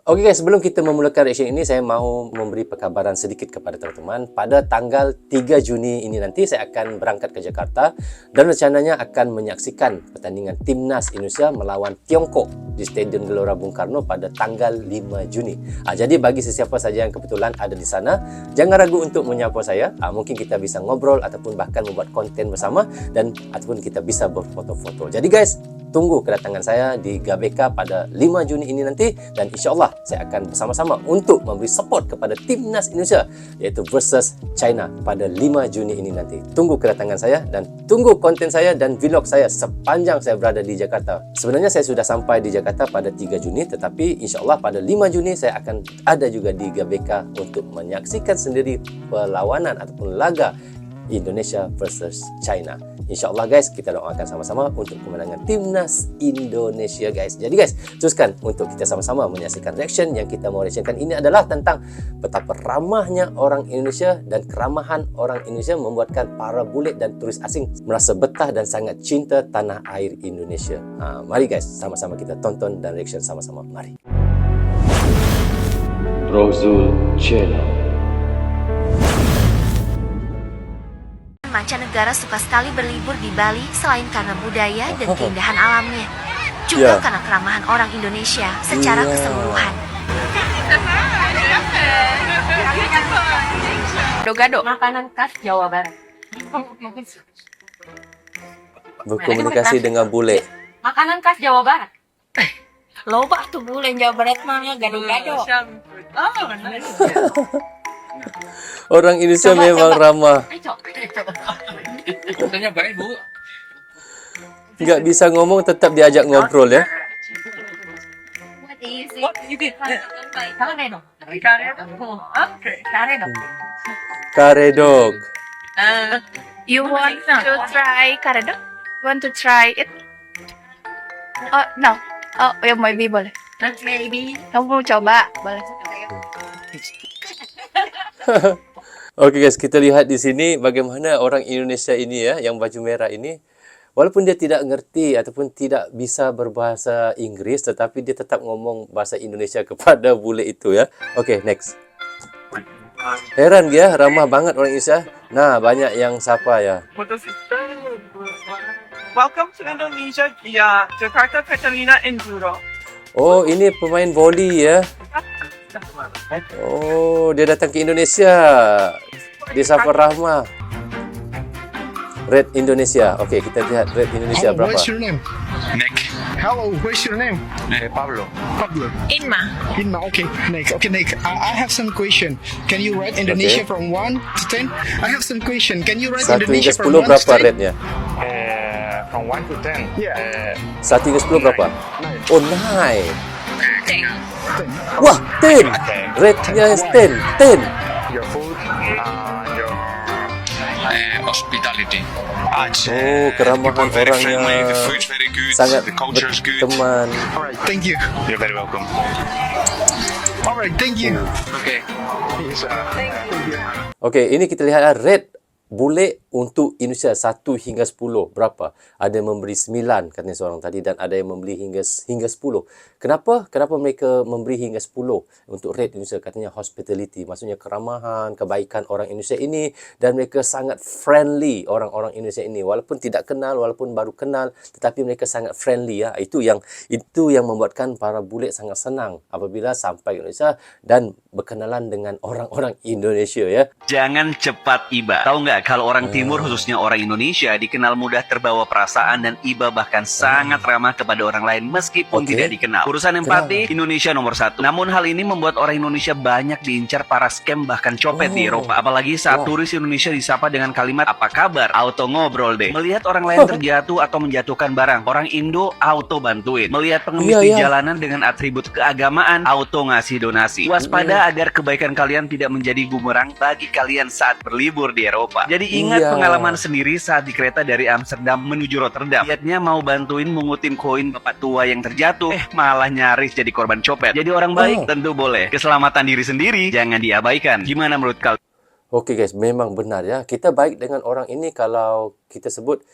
Oke guys, sebelum kita memulakan reaction ini, saya mahu memberi perkabaran sedikit kepada teman-teman. Pada tanggal 3 Juni ini nanti saya akan berangkat ke Jakarta dan rencananya akan menyaksikan pertandingan Timnas Indonesia melawan Tiongkok di Stadion Gelora Bung Karno pada tanggal 5 Juni. Jadi bagi sesiapa saja yang kebetulan ada di sana, jangan ragu untuk menyapa saya. Mungkin kita bisa ngobrol ataupun bahkan membuat konten bersama dan ataupun kita bisa berfoto-foto. Jadi guys, tunggu kedatangan saya di GBK pada 5 Juni ini nanti, dan insyaAllah saya akan bersama-sama untuk memberi support kepada Timnas Indonesia iaitu versus China pada 5 Juni ini nanti. Tunggu kedatangan saya dan tunggu konten saya dan vlog saya sepanjang saya berada di Jakarta. Sebenarnya saya sudah sampai di Jakarta pada 3 Juni, tetapi insyaAllah pada 5 Juni saya akan ada juga di GBK untuk menyaksikan sendiri perlawanan ataupun laga Indonesia versus China. InsyaAllah guys, kita doakan sama-sama untuk kemenangan Timnas Indonesia guys. Jadi guys, teruskan untuk kita sama-sama menyaksikan reaction yang kita mau reactionkan. Ini adalah tentang betapa ramahnya orang Indonesia dan keramahan orang Indonesia membuatkan para bule dan turis asing merasa betah dan sangat cinta tanah air Indonesia. Mari guys, sama-sama kita tonton dan reaction sama-sama. Mari. Rozul Channel. Mancanegara suka sekali berlibur di Bali selain karena budaya dan keindahan alamnya, juga karena keramahan orang Indonesia secara keseluruhan. Gado-gado, makanan khas Jawa Barat. Berkomunikasi dengan bule. Makanan khas Jawa Barat. Loba tuh bule Jawa Barat mah gado-gado. Orang Indonesia memang ramah. Tanya baik bu. Nggak bisa ngomong tetap diajak ngobrol ya. Karedok. You want to try karedok? Want to try it? Oh no. Oh ya maybe boleh. Maybe. Kamu mau coba? Boleh. Oke guys, kita lihat di sini bagaimana orang Indonesia ini ya, yang baju merah ini, walaupun dia tidak ngerti ataupun tidak bisa berbahasa Inggris, tetapi dia tetap ngomong bahasa Indonesia kepada bule itu ya. Oke, next. Heran dia, ramah banget orang Indonesia. Nah, banyak yang sapa ya. Welcome to Indonesia via Jakarta, Catalina, Enduro. Oh, ini pemain voli ya. Oh, dia datang ke Indonesia. Di Safar Rahmah. Red Indonesia. Oke, kita lihat Red Indonesia berapa. What's your name? Nick. Hello, what's your name? Pablo. Pablo. Inma. Inma, okay. Nick. Okay, Nick. I have some question. Can you rate Indonesia from 1 to 10? I have some question. Can you rate 1 Indonesia hingga from 10 1 berapa to 10? rednya? From 1 to 10. Yeah. 1 hingga 10 berapa? 9. Oh, 9. Wah, 10. Rednya 10. 10. Your food, your hospitality. Oh, keramahan orangnya sangat berteman. Alright, thank you. You're very welcome. Alright, thank you. Okay. Oke, ini kita lihat red bule untuk Indonesia 1 hingga 10 berapa? Ada yang memberi 9 katanya seorang tadi, dan ada yang memberi hingga 10. Kenapa mereka memberi hingga 10 untuk red Indonesia? Katanya hospitality, maksudnya keramahan, kebaikan orang Indonesia ini, dan mereka sangat friendly orang-orang Indonesia ini, walaupun tidak kenal, walaupun baru kenal, tetapi mereka sangat friendly ya. Itu yang membuatkan para bule sangat senang apabila sampai ke Indonesia dan berkenalan dengan orang-orang Indonesia ya. Jangan cepat iba. Tahu nggak kalau orang timur khususnya orang Indonesia dikenal mudah terbawa perasaan dan iba, bahkan sangat ramah kepada orang lain meskipun tidak dikenal. Urusan empati Indonesia nomor 1. Namun hal ini membuat orang Indonesia banyak diincar para scam bahkan copet di Eropa. Apalagi saat turis Indonesia disapa dengan kalimat apa kabar, auto ngobrol deh. Melihat orang lain terjatuh atau menjatuhkan barang, orang Indo auto bantuin. Melihat pengemis di jalanan dengan atribut keagamaan, auto ngasih donasi. Waspada agar kebaikan kalian tidak menjadi bumerang bagi kalian saat berlibur di Eropa. Jadi ingat pengalaman sendiri saat di kereta dari Amsterdam menuju Rotterdam. Lihatnya mau bantuin mengutin koin bapak tua yang terjatuh, malah nyaris jadi korban copet. Jadi orang baik tentu boleh. Keselamatan diri sendiri jangan diabaikan. Gimana menurut kalian? Oke guys, memang benar ya. Kita baik dengan orang ini kalau kita sebut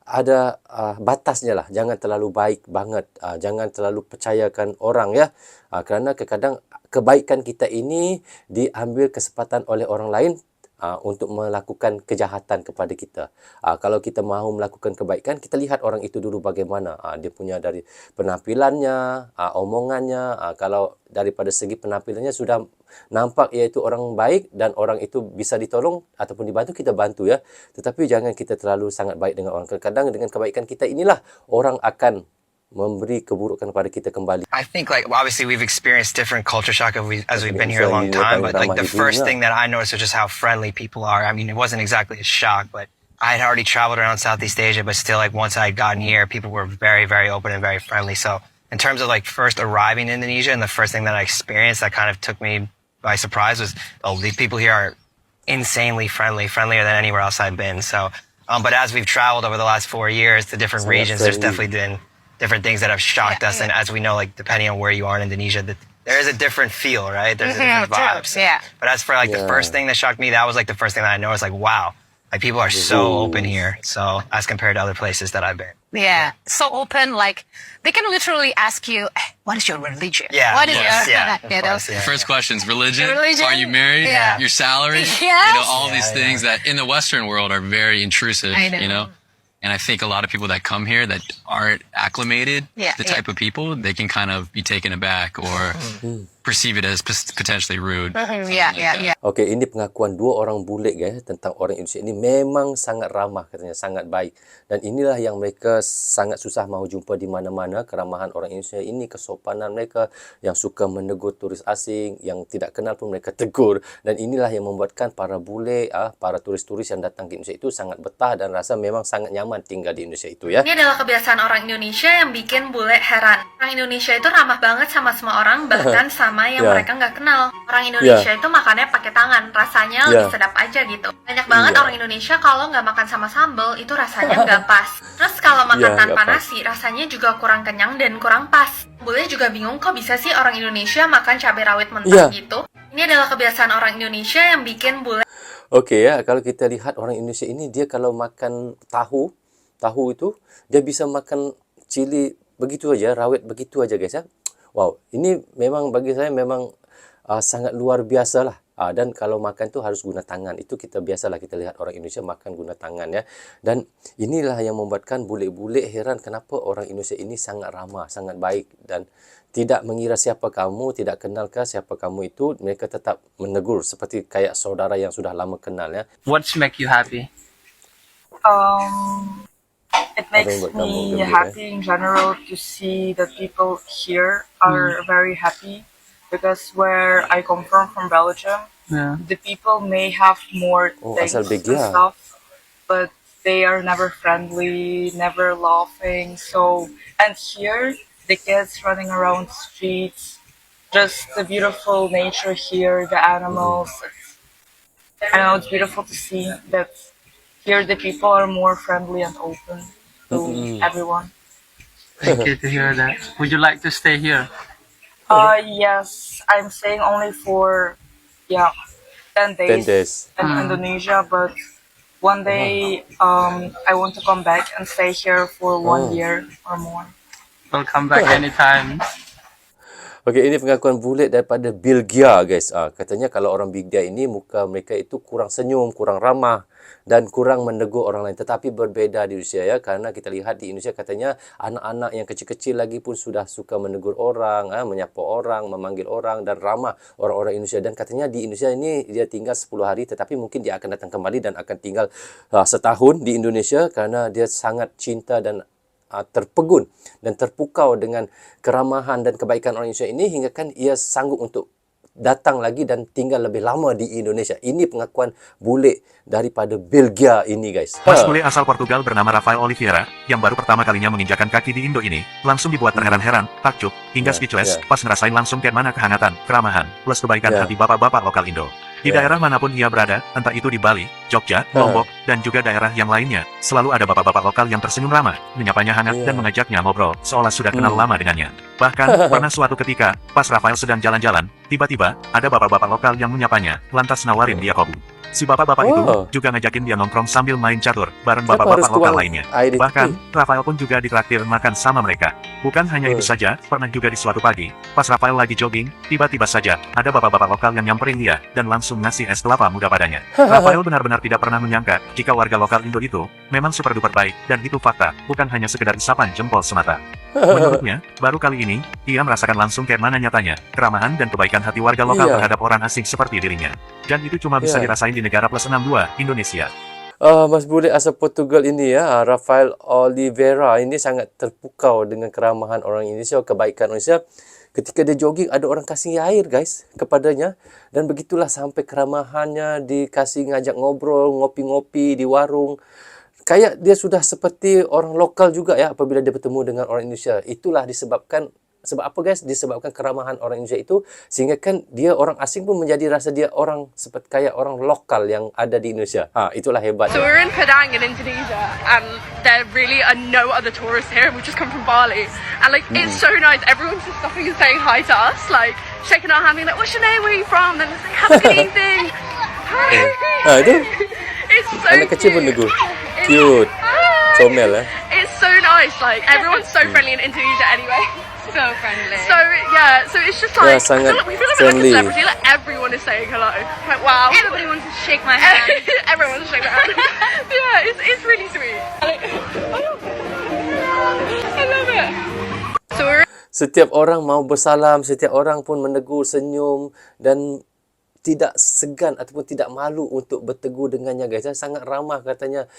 ada batasnya lah. Jangan terlalu baik banget. Jangan terlalu percayakan orang ya. Kerana kadang-kadang kebaikan kita ini diambil kesempatan oleh orang lain untuk melakukan kejahatan kepada kita. Kalau kita mahu melakukan kebaikan, kita lihat orang itu dulu bagaimana. Dia punya dari penampilannya, omongannya. Kalau daripada segi penampilannya sudah nampak iaitu orang baik dan orang itu bisa ditolong ataupun dibantu, kita bantu ya. Tetapi jangan kita terlalu sangat baik dengan orang. Kadang-kadang dengan kebaikan kita inilah orang akan memberi keburukan kepada kita kembali. I think like obviously we've experienced different culture shock as we've been here a long time, but like the first thing that I noticed was just how friendly people are. I mean, it wasn't exactly a shock, but I had already traveled around Southeast Asia, but still like once I had gotten here, people were very, very open and very friendly. So in terms of like first arriving in Indonesia and the first thing that I experienced that kind of took me by surprise was, oh, the people here are insanely friendly, friendlier than anywhere else I've been. So, but as we've traveled over the last 4 years to different regions, there's definitely been different things that have shocked us. And as we know, like depending on where you are in Indonesia, there is a different feel, right? There's a different vibes. Yeah. But as for like the first thing that shocked me, that was like the first thing that I noticed, like, wow, like people are so open here. So as compared to other places that I've been. Yeah, so open, like they can literally ask you, what is your religion? Yeah, What is yes, your yeah, of you know? course, yeah. First questions: religion, Religion? are you married, Yeah. your salary, Yes. all these things that in the Western world are very intrusive, I know. And I think a lot of people that come here that aren't acclimated, Yeah, the type of people, they can kind of be taken aback or perceive it as potentially rude. Yeah. Okey, ini pengakuan dua orang bule guys tentang orang Indonesia ini memang sangat ramah katanya, sangat baik. Dan inilah yang mereka sangat susah mahu jumpa di mana-mana, keramahan orang Indonesia ini, kesopanan mereka, yang suka menegur turis asing, yang tidak kenal pun mereka tegur. Dan inilah yang membuatkan para bule, para turis-turis yang datang ke Indonesia itu sangat betah dan rasa memang sangat nyaman tinggal di Indonesia itu ya. Ini adalah kebiasaan orang Indonesia yang bikin bule heran. Orang Indonesia itu ramah banget sama semua orang, bahkan sama yang mereka nggak kenal. Orang Indonesia itu makannya pakai tangan, rasanya lebih sedap aja gitu. Banyak banget orang Indonesia kalau nggak makan sama sambal itu rasanya nggak pas. Terus kalau makan tanpa nasi rasanya juga kurang kenyang dan kurang pas. Bule juga bingung kok bisa sih orang Indonesia makan cabai rawit mentah gitu. Ini adalah kebiasaan orang Indonesia yang bikin bule. Okey ya, kalau kita lihat orang Indonesia ini, dia kalau makan tahu itu dia bisa makan cili begitu aja, rawit begitu aja guys ya. Wow, ini memang bagi saya memang sangat luar biasa lah. Dan kalau makan tu harus guna tangan. Itu kita biasalah kita lihat orang Indonesia makan guna tangan ya. Dan inilah yang membuatkan bule-bule heran kenapa orang Indonesia ini sangat ramah, sangat baik dan tidak mengira siapa kamu, tidak kenalkah siapa kamu itu, mereka tetap menegur seperti kayak saudara yang sudah lama kenal ya. What's make you happy? It makes me happy in general to see that people here are very happy, because where I come from Belgium, the people may have more things and stuff, but they are never friendly, never laughing. So, and here the kids running around streets, just the beautiful nature here, the animals. I know it's beautiful to see that here the people are more friendly and open to everyone. Thank you to hear that. Would you like to stay here? Yes, I'm staying only for 10 days, in Indonesia, but one day I want to come back and stay here for 1 year or more. We'll come back anytime. Okey, ini pengakuan bule daripada Belgia guys. Katanya kalau orang Belgia ini muka mereka itu kurang senyum, kurang ramah dan kurang menegur orang lain. Tetapi berbeza di Indonesia ya, karena kita lihat di Indonesia katanya anak-anak yang kecil-kecil lagi pun sudah suka menegur orang, menyapa orang, memanggil orang dan ramah orang-orang Indonesia. Dan katanya di Indonesia ini dia tinggal 10 hari, tetapi mungkin dia akan datang kembali dan akan tinggal setahun di Indonesia karena dia sangat cinta dan terpegun dan terpukau dengan keramahan dan kebaikan orang Indonesia ini, hingga kan ia sanggup untuk datang lagi dan tinggal lebih lama di Indonesia. Ini pengakuan bule daripada Belgia ini guys. Mas bule asal Portugal bernama Rafael Oliveira, yang baru pertama kalinya menginjakan kaki di Indo ini, langsung dibuat terheran-heran, takjub, hingga speechless pas ngerasain langsung kayak mana kehangatan, keramahan, plus kebaikan hati bapak-bapak lokal Indo. Di daerah manapun ia berada, entah itu di Bali, Jogja, Lombok, dan juga daerah yang lainnya, selalu ada bapak-bapak lokal yang tersenyum ramah, menyapanya hangat dan mengajaknya ngobrol, seolah sudah kenal lama dengannya. Bahkan, pernah suatu ketika, pas Rafael sedang jalan-jalan, tiba-tiba, ada bapak-bapak lokal yang menyapanya, lantas nawarin dia kopi. Si bapak-bapak itu Oh. juga ngajakin dia nongkrong sambil main catur bareng Kenapa bapak-bapak harus lokal tuang lainnya. air di Bahkan, tepi? Rafael pun juga ditraktir makan sama mereka. Bukan hanya itu saja, pernah juga di suatu pagi, pas Rafael lagi jogging, tiba-tiba saja, ada bapak-bapak lokal yang nyamperin dia, dan langsung ngasih es kelapa muda padanya. Rafael benar-benar tidak pernah menyangka, jika warga lokal Indo itu, memang super duper baik, dan itu fakta, bukan hanya sekedar isapan jempol semata. Menurutnya, baru kali ini, ia merasakan langsung kayak mana nyatanya, keramahan dan kebaikan hati warga lokal Iya. terhadap orang asing seperti dirinya. Dan itu cuma bisa Iya. dirasain di negara plus 62, Indonesia. Mas Bule asal Portugal ini ya, Rafael Oliveira ini sangat terpukau dengan keramahan orang Indonesia, kebaikan Indonesia. Ketika dia jogging, ada orang kasih air guys kepadanya. Dan begitulah sampai keramahannya, dikasih ngajak ngobrol, ngopi-ngopi di warung. Kayak dia sudah seperti orang lokal juga ya apabila dia bertemu dengan orang Indonesia. Itulah disebabkan, sebab apa guys? Disebabkan keramahan orang Indonesia itu, sehingga kan dia orang asing pun menjadi rasa dia orang seperti kayak orang lokal yang ada di Indonesia. Itulah hebat. So we're in Padang in Indonesia, and there really are no other tourists here. We just come from Bali, and like it's so nice. Everyone's just stopping and saying hi to us, like shaking our hand, being like, "What's your name? Where are you from?" And it's like, "Have a good evening." Hi. Itu It's so anak kecil pun cute. negur. Cute. Comel It's so nice. Like everyone's so friendly in Indonesia anyway. So friendly. So yeah. So it's just like Yeah, sangat we feel like friendly. a celebrity. Like everyone is saying hello. Like wow. Everybody wants to shake my hand. Everyone wants to shake my hand. Yeah, it's really sweet. I love it. So we're Setiap orang mau bersalam, setiap orang pun menegur, senyum dan tidak segan ataupun tidak malu untuk bertegur dengannya guys. Sangat ramah katanya.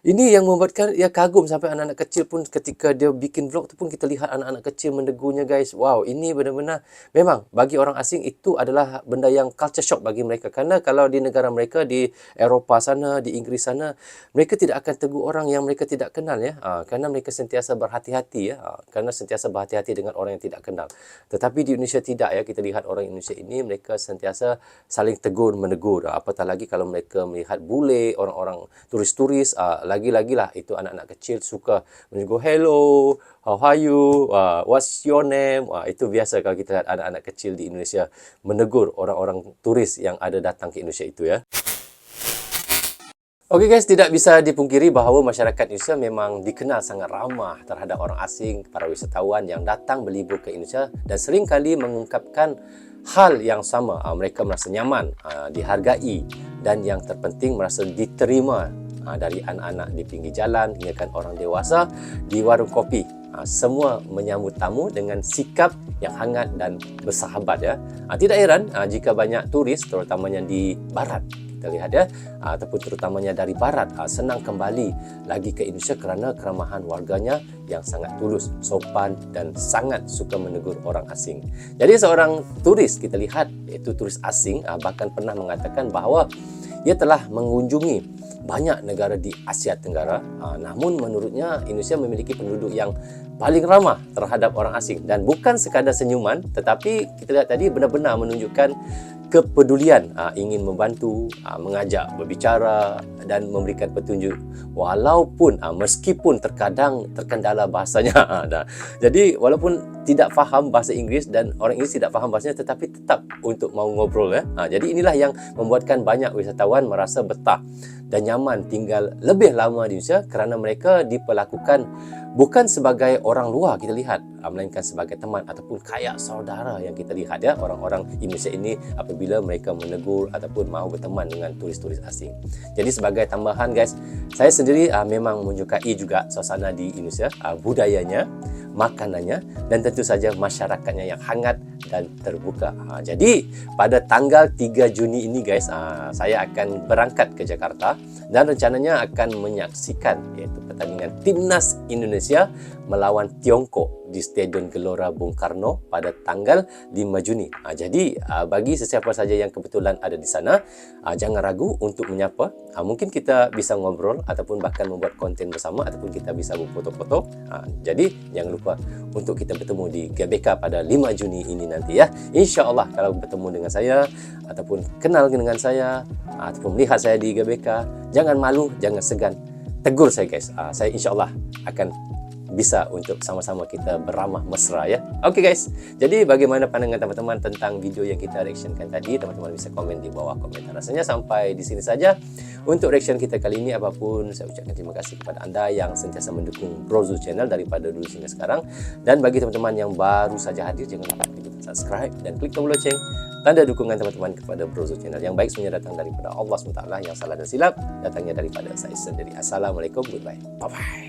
Ini yang membuatkan ia kagum sampai anak-anak kecil pun ketika dia bikin vlog tu pun kita lihat anak-anak kecil menegurnya guys. Wow, ini benar-benar memang bagi orang asing itu adalah benda yang culture shock bagi mereka. Karena kalau di negara mereka, di Eropah sana, di Inggeris sana, mereka tidak akan tegur orang yang mereka tidak kenal ya. Karena mereka sentiasa berhati-hati ya. Karena sentiasa berhati-hati dengan orang yang tidak kenal. Tetapi di Indonesia tidak ya. Kita lihat orang Indonesia ini mereka sentiasa saling tegur menegur. Apatah lagi kalau mereka melihat bule, orang-orang turis-turis, lagi-lagi lah itu anak-anak kecil suka menegur hello, how are you, what's your name. Itu biasa kalau kita lihat anak-anak kecil di Indonesia menegur orang-orang turis yang ada datang ke Indonesia itu ya. Okey guys, tidak bisa dipungkiri bahawa masyarakat Indonesia memang dikenal sangat ramah terhadap orang asing, para wisatawan yang datang berlibur ke Indonesia dan sering kali mengungkapkan hal yang sama. Mereka merasa nyaman, dihargai dan yang terpenting merasa diterima dari anak-anak di pinggir jalan hingga kan orang dewasa di warung kopi. Semua menyambut tamu dengan sikap yang hangat dan bersahabat ya. Tidak heran jika banyak turis terutamanya di barat, kita lihat ya, ataupun terutamanya dari barat senang kembali lagi ke Indonesia kerana keramahan warganya yang sangat tulus, sopan dan sangat suka menegur orang asing. Jadi seorang turis kita lihat, iaitu turis asing, bahkan pernah mengatakan bahawa ia telah mengunjungi banyak negara di Asia Tenggara, namun menurutnya Indonesia memiliki penduduk yang paling ramah terhadap orang asing dan bukan sekadar senyuman, tetapi kita lihat tadi benar-benar menunjukkan kepedulian, ingin membantu, mengajak berbicara dan memberikan petunjuk walaupun meskipun terkadang terkendala bahasanya. Jadi walaupun tidak faham bahasa Inggeris dan orang Inggeris tidak faham bahasanya, tetapi tetap untuk mau ngobrol ya. Jadi inilah yang membuatkan banyak wisatawan merasa betah dan nyaman tinggal lebih lama di Indonesia kerana mereka diperlakukan bukan sebagai orang luar kita lihat, melainkan sebagai teman ataupun kayak saudara yang kita lihat ya, orang-orang Indonesia ini apabila mereka menegur ataupun mahu berteman dengan turis-turis asing. Jadi sebagai tambahan guys, saya sendiri memang menyukai juga suasana di Indonesia, budayanya, makanannya dan tentu saja masyarakatnya yang hangat dan terbuka. Jadi pada tanggal 3 Juni ini guys, saya akan berangkat ke Jakarta dan rencananya akan menyaksikan iaitu pertandingan Timnas Indonesia melawan Tiongkok di Stadion Gelora Bung Karno pada tanggal 5 Juni. Jadi bagi sesiapa saja yang kebetulan ada di sana, jangan ragu untuk menyapa. Mungkin kita bisa ngobrol ataupun bahkan membuat konten bersama ataupun kita bisa berfoto-foto. Jadi jangan lupa untuk kita bertemu di GBK pada 5 Juni ini nanti ya. InsyaAllah kalau bertemu dengan saya ataupun kenal dengan saya ataupun melihat saya di GBK, jangan malu, jangan segan. Tegur saya guys. Saya insyaAllah akan bisa untuk sama-sama kita beramah mesra ya. Oke guys, jadi bagaimana pandangan teman-teman tentang video yang kita reactionkan tadi? Teman-teman bisa komen di bawah komentar. Rasanya sampai di sini saja untuk reaction kita kali ini. Apapun, saya ucapkan terima kasih kepada Anda yang sentiasa mendukung Bro Zul Channel daripada dulu hingga sekarang. Dan bagi teman-teman yang baru saja hadir, jangan lupa klik subscribe dan klik tombol lonceng, tanda dukungan teman-teman kepada Bro Zul Channel. Yang baik semuanya datang daripada Allah SWT, yang salah dan silap datangnya daripada saya sendiri. Assalamualaikum, goodbye, bye-bye.